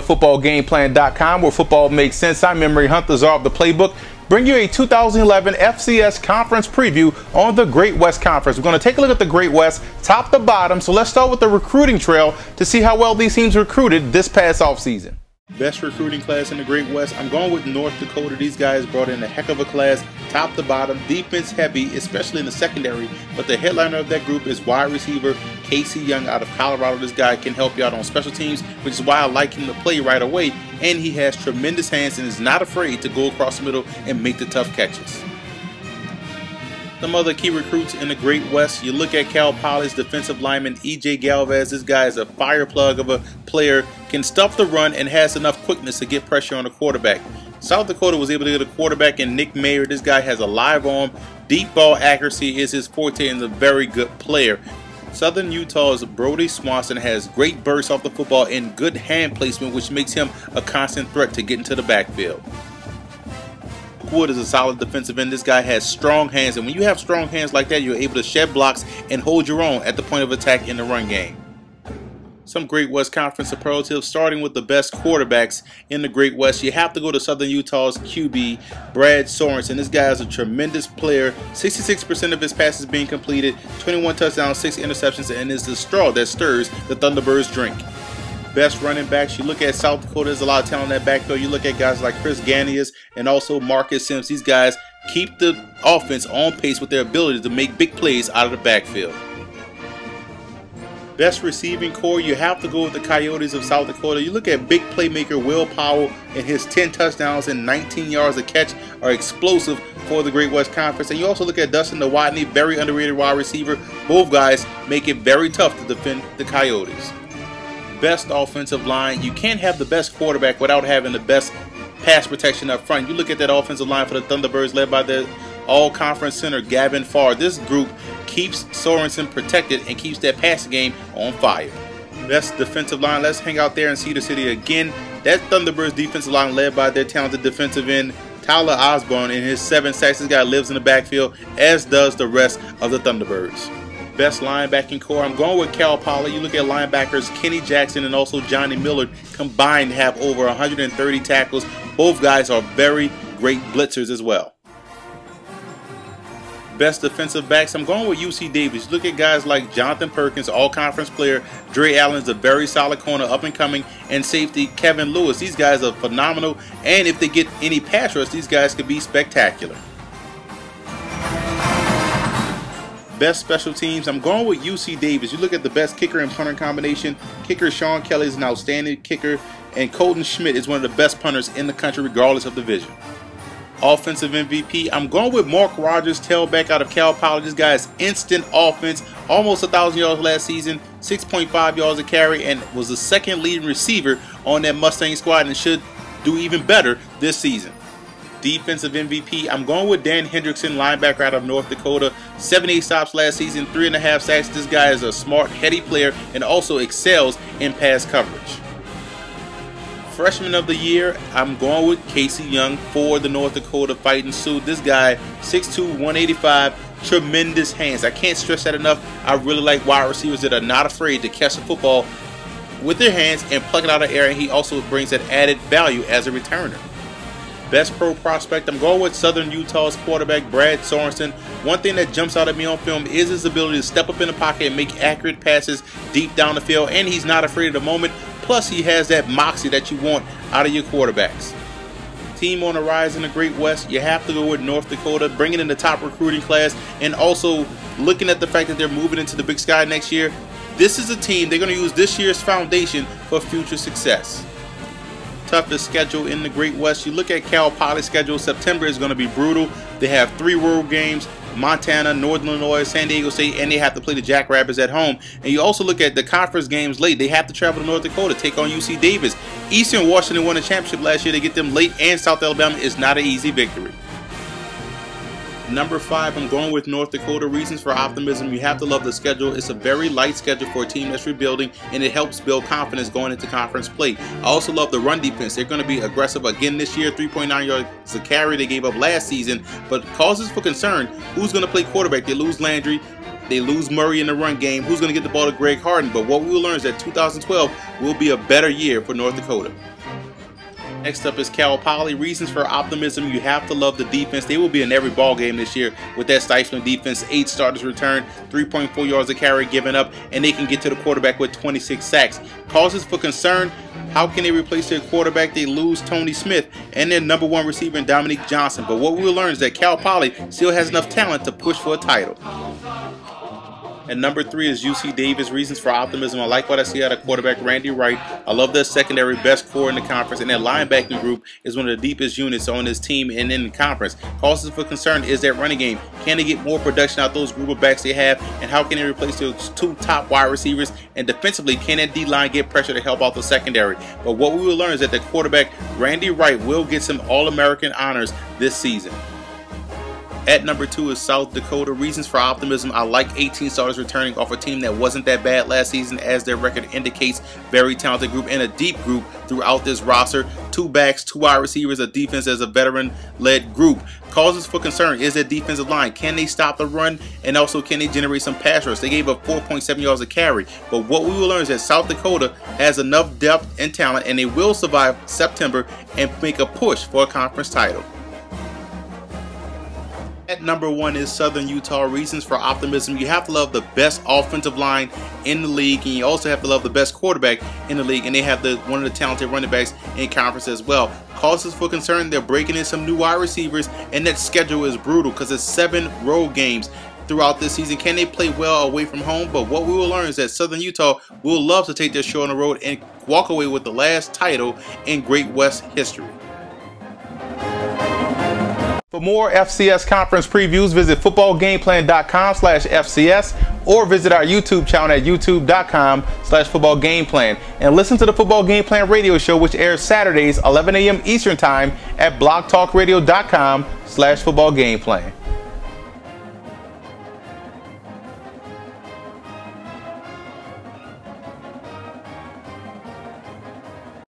at footballgameplan.com, where football makes sense. I'm Memory Hunt, the czar of the playbook. Bring you a 2011 FCS conference preview on the Great West Conference. We're going to take a look at the Great West, top to bottom. So let's start with the recruiting trail to see how well these teams recruited this past offseason. Best recruiting class in the Great West, I'm going with North Dakota. These guys brought in a heck of a class, top to bottom, defense heavy, especially in the secondary. But the headliner of that group is wide receiver Casey Young out of Colorado. This guy can help you out on special teams, which is why I like him to play right away. And he has tremendous hands and is not afraid to go across the middle and make the tough catches. Some other key recruits in the Great West, you look at Cal Poly's defensive lineman E.J. Galvez. This guy is a fire plug of a player, can stuff the run and has enough quickness to get pressure on the quarterback. South Dakota was able to get a quarterback in Nick Mayer. This guy has a live arm, deep ball accuracy is his forte, and is a very good player. Southern Utah's Brody Swanson has great bursts off the football and good hand placement, which makes him a constant threat to get into the backfield. Wood is a solid defensive end. This guy has strong hands, and when you have strong hands like that, you're able to shed blocks and hold your own at the point of attack in the run game. Some Great West Conference superlatives, starting with the best quarterbacks in the Great West. You have to go to Southern Utah's QB, Brad Sorensen. This guy is a tremendous player. 66% of his passes being completed, 21 touchdowns, 6 interceptions, and is the straw that stirs the Thunderbirds' drink. Best running backs, you look at South Dakota, there's a lot of talent in that backfield. You look at guys like Chris Ganius and also Marcus Sims. These guys keep the offense on pace with their ability to make big plays out of the backfield. Best receiving core, you have to go with the Coyotes of South Dakota. You look at big playmaker Will Powell, and his 10 touchdowns and 19 yards a catch are explosive for the Great West Conference. And you also look at Dustin Nowotny, very underrated wide receiver. Both guys make it very tough to defend the Coyotes. Best offensive line, you can't have the best quarterback without having the best pass protection up front. You look at that offensive line for the Thunderbirds, led by the all-conference center Gavin Farr. This group keeps Sorensen protected and keeps that passing game on fire. Best defensive line, let's hang out there in Cedar City again. That Thunderbirds defensive line, led by their talented defensive end Tyler Osborne, and his 7 sacks. This guy lives in the backfield, as does the rest of the Thunderbirds. Best linebacking core, I'm going with Cal Poly. You look at linebackers Kenny Jackson and also Johnny Millard combined have over 130 tackles. Both guys are very great blitzers as well. Best defensive backs, I'm going with UC Davis. Look at guys like Jonathan Perkins, all-conference player. Dre Allen is a very solid corner, up and coming, and safety Kevin Lewis. These guys are phenomenal, and if they get any pass rush, these guys could be spectacular. Best special teams, I'm going with UC Davis. You look at the best kicker and punter combination. Kicker Sean Kelly is an outstanding kicker, and Colton Schmidt is one of the best punters in the country regardless of division. Offensive MVP, I'm going with Mark Rogers, tailback out of Cal Poly. This guy is instant offense, almost 1,000 yards last season, 6.5 yards a carry, and was the second leading receiver on that Mustang squad and should do even better this season. Defensive MVP, I'm going with Dan Hendrickson, linebacker out of North Dakota. 78 stops last season, 3.5 sacks. This guy is a smart, heady player and also excels in pass coverage. Freshman of the year, I'm going with Casey Young for the North Dakota Fighting Sioux. This guy, 6'2", 185, tremendous hands. I can't stress that enough. I really like wide receivers that are not afraid to catch the football with their hands and pluck it out of the air, and he also brings that added value as a returner. Best pro prospect, I'm going with Southern Utah's quarterback Brad Sorensen. One thing that jumps out at me on film is his ability to step up in the pocket and make accurate passes deep down the field, and he's not afraid of the moment. Plus, he has that moxie that you want out of your quarterbacks. Team on the rise in the Great West, you have to go with North Dakota, bringing in the top recruiting class, and also looking at the fact that they're moving into the Big Sky next year. This is a team, they're going to use this year's foundation for future success. Toughest schedule in the Great West, you look at Cal Poly's schedule. September is going to be brutal. They have 3 road games: Montana, Northern Illinois, San Diego State, and they have to play the Jackrabbits at home. And you also look at the conference games late. They have to travel to North Dakota, take on UC Davis. Eastern Washington won a championship last year. They get them late, and South Alabama is not an easy victory. Number 5, I'm going with North Dakota. Reasons for optimism, you have to love the schedule. It's a very light schedule for a team that's rebuilding, and it helps build confidence going into conference play. I also love the run defense. They're going to be aggressive again this year. 3.9 yards a carry they gave up last season, but causes for concern. Who's going to play quarterback? They lose Landry. They lose Murray in the run game. Who's going to get the ball to Greg Harden? But what we will learn is that 2012 will be a better year for North Dakota. Next up is Cal Poly. Reasons for optimism. You have to love the defense. They will be in every ball game this year with that stifling defense. 8 starters return, 3.4 yards a carry given up, and they can get to the quarterback with 26 sacks. Causes for concern. How can they replace their quarterback? They lose Tony Smith and their #1 receiver in Dominique Johnson. But what we will learn is that Cal Poly still has enough talent to push for a title. And number 3 is UC Davis. Reasons for optimism. I like what I see out of quarterback Randy Wright. I love their secondary, best core in the conference, and their linebacking group is one of the deepest units on this team and in the conference. Causes for concern is that running game. Can they get more production out those group of backs they have, and how can they replace those 2 top wide receivers? And defensively, can that D-line get pressure to help out the secondary? But what we will learn is that the quarterback Randy Wright will get some All-American honors this season. At number 2 is South Dakota. Reasons for optimism. I like 18 starters returning off a team that wasn't that bad last season, as their record indicates. Very talented group and a deep group throughout this roster. 2 backs, 2 wide receivers, a defense as a veteran-led group. Causes for concern is their defensive line. Can they stop the run? And also, can they generate some pass rush? They gave up 4.7 yards a carry. But what we will learn is that South Dakota has enough depth and talent, and they will survive September and make a push for a conference title. At number 1 is Southern Utah. Reasons for optimism. You have to love the best offensive line in the league, and you also have to love the best quarterback in the league, and they have one of the talented running backs in conference as well. Causes for concern, they're breaking in some new wide receivers, and that schedule is brutal because it's 7 road games throughout this season. Can they play well away from home? But what we will learn is that Southern Utah will love to take their show on the road and walk away with the last title in Great West history. For more FCS conference previews, visit footballgameplan.com/FCS or visit our YouTube channel at youtube.com/footballgameplan. And listen to the Football Game Plan radio show, which airs Saturdays 11 a.m. Eastern Time at blogtalkradio.com/footballgameplan.